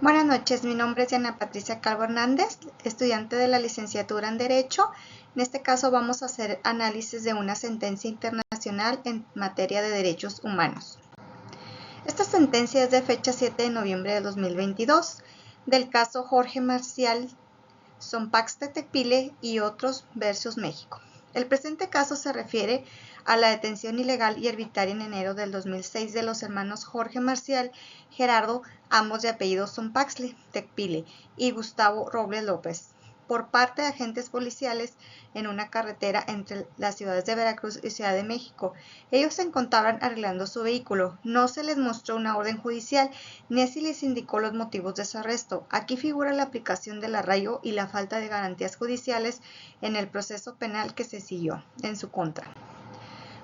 Buenas noches, mi nombre es Diana Patricia Calvo Hernández, estudiante de la licenciatura en Derecho. En este caso vamos a hacer análisis de una sentencia internacional en materia de derechos humanos. Esta sentencia es de fecha 7 de noviembre de 2022, del caso Jorge Marcial Sompaxte Tecpile y otros versus México. El presente caso se refiere a la detención ilegal y arbitraria en enero del 2006 de los hermanos Jorge Marcial Gerardo, ambos de apellido Sompaxte Tecpile, y Gustavo Robles López, por parte de agentes policiales en una carretera entre las ciudades de Veracruz y Ciudad de México. Ellos se encontraban arreglando su vehículo. No se les mostró una orden judicial ni se les indicó los motivos de su arresto. Aquí figura la aplicación del arraigo y la falta de garantías judiciales en el proceso penal que se siguió en su contra.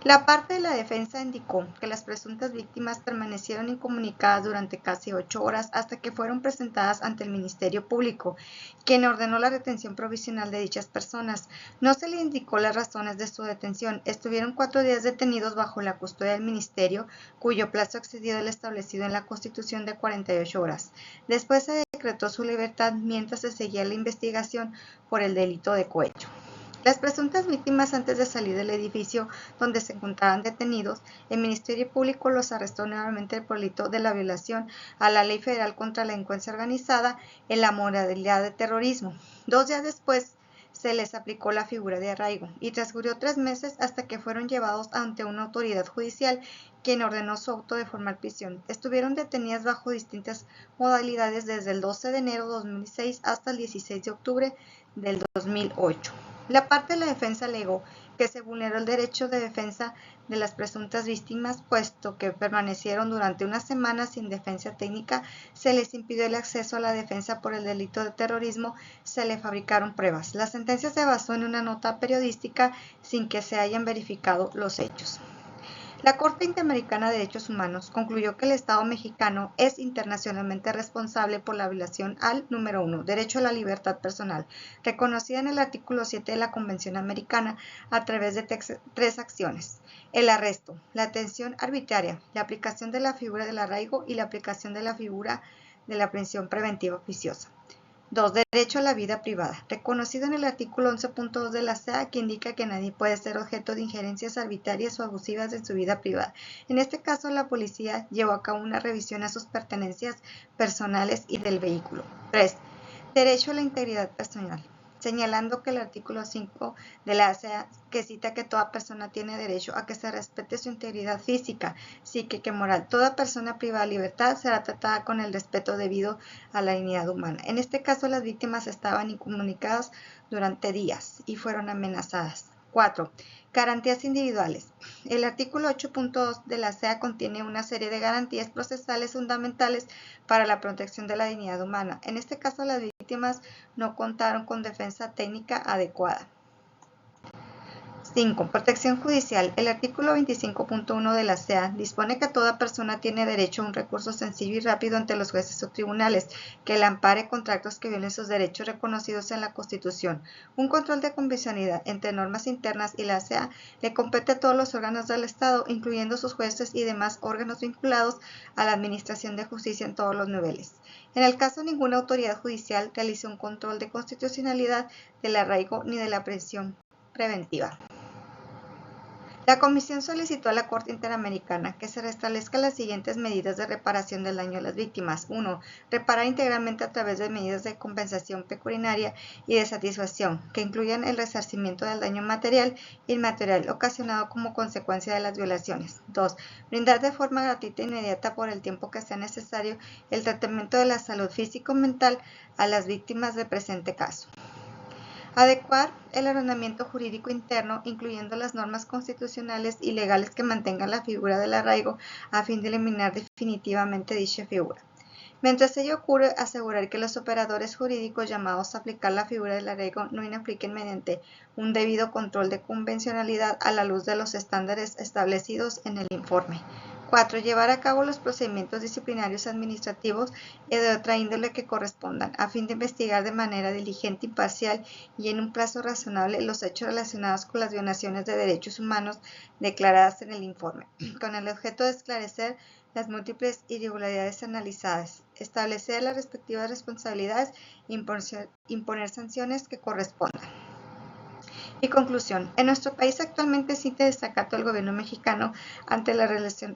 La parte de la defensa indicó que las presuntas víctimas permanecieron incomunicadas durante casi 8 horas hasta que fueron presentadas ante el Ministerio Público, quien ordenó la detención provisional de dichas personas. No se le indicó las razones de su detención. Estuvieron 4 días detenidos bajo la custodia del Ministerio, cuyo plazo excedió el establecido en la Constitución de 48 horas. Después se decretó su libertad mientras se seguía la investigación por el delito de cohecho. Las presuntas víctimas, antes de salir del edificio donde se encontraban detenidos, el Ministerio Público los arrestó nuevamente por el delito de la violación a la Ley Federal contra la Delincuencia Organizada en la modalidad de terrorismo. 2 días después se les aplicó la figura de arraigo y transcurrió 3 meses hasta que fueron llevados ante una autoridad judicial quien ordenó su auto de formal prisión. Estuvieron detenidas bajo distintas modalidades desde el 12 de enero de 2006 hasta el 16 de octubre del 2008. La parte de la defensa alegó que se vulneró el derecho de defensa de las presuntas víctimas, puesto que permanecieron durante una semana sin defensa técnica, se les impidió el acceso a la defensa por el delito de terrorismo, se le fabricaron pruebas. La sentencia se basó en una nota periodística sin que se hayan verificado los hechos. La Corte Interamericana de Derechos Humanos concluyó que el Estado mexicano es internacionalmente responsable por la violación al número 1, derecho a la libertad personal, reconocida en el artículo 7 de la Convención Americana a través de 3 acciones: el arresto, la detención arbitraria, la aplicación de la figura del arraigo y la aplicación de la figura de la prisión preventiva oficiosa. 2. Derecho a la vida privada, reconocido en el artículo 11.2 de la CEA, que indica que nadie puede ser objeto de injerencias arbitrarias o abusivas en su vida privada. En este caso, la policía llevó a cabo una revisión a sus pertenencias personales y del vehículo. 3. Derecho a la integridad personal, señalando que el artículo 5 de la CEA, que cita que toda persona tiene derecho a que se respete su integridad física, psíquica y moral. Toda persona privada de libertad será tratada con el respeto debido a la dignidad humana. En este caso, las víctimas estaban incomunicadas durante días y fueron amenazadas. 4. Garantías individuales. El artículo 8.2 de la CEA contiene una serie de garantías procesales fundamentales para la protección de la dignidad humana. En este caso, las víctimas no contaron con defensa técnica adecuada. 5. Protección judicial. El artículo 25.1 de la CEA dispone que toda persona tiene derecho a un recurso sencillo y rápido ante los jueces o tribunales que la ampare contra actos que violen sus derechos reconocidos en la Constitución. Un control de convencionalidad entre normas internas y la CEA le compete a todos los órganos del Estado, incluyendo sus jueces y demás órganos vinculados a la administración de justicia en todos los niveles. En el caso, ninguna autoridad judicial realice un control de constitucionalidad del arraigo ni de la prisión preventiva. La Comisión solicitó a la Corte Interamericana que se restablezcan las siguientes medidas de reparación del daño a las víctimas. 1. Reparar integralmente a través de medidas de compensación pecuniaria y de satisfacción, que incluyan el resarcimiento del daño material e inmaterial ocasionado como consecuencia de las violaciones. 2. Brindar de forma gratuita e inmediata por el tiempo que sea necesario el tratamiento de la salud físico-mental a las víctimas del presente caso. Adecuar el ordenamiento jurídico interno, incluyendo las normas constitucionales y legales que mantengan la figura del arraigo a fin de eliminar definitivamente dicha figura. Mientras ello ocurre, asegurar que los operadores jurídicos llamados a aplicar la figura del arraigo no inapliquen mediante un debido control de convencionalidad a la luz de los estándares establecidos en el informe. 4. Llevar a cabo los procedimientos disciplinarios administrativos y de otra índole que correspondan, a fin de investigar de manera diligente, imparcial y en un plazo razonable los hechos relacionados con las violaciones de derechos humanos declaradas en el informe, con el objeto de esclarecer las múltiples irregularidades analizadas. establecer las respectivas responsabilidades e imponer sanciones que correspondan. Y conclusión, en nuestro país actualmente existe desacato del gobierno mexicano ante las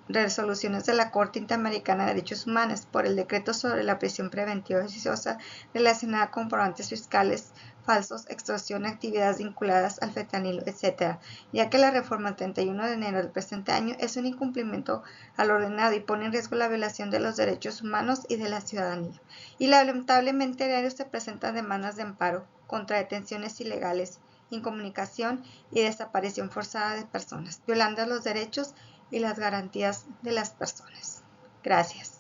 resoluciones de la Corte Interamericana de Derechos Humanos por el decreto sobre la prisión preventiva oficiosa relacionada con comprobantes fiscales falsos, extorsión, actividades vinculadas al fentanilo, etc., ya que la reforma 31 de enero del presente año es un incumplimiento al ordenado y pone en riesgo la violación de los derechos humanos y de la ciudadanía. Y lamentablemente a diario se presentan demandas de amparo contra detenciones ilegales, incomunicación y desaparición forzada de personas, violando los derechos y las garantías de las personas. Gracias.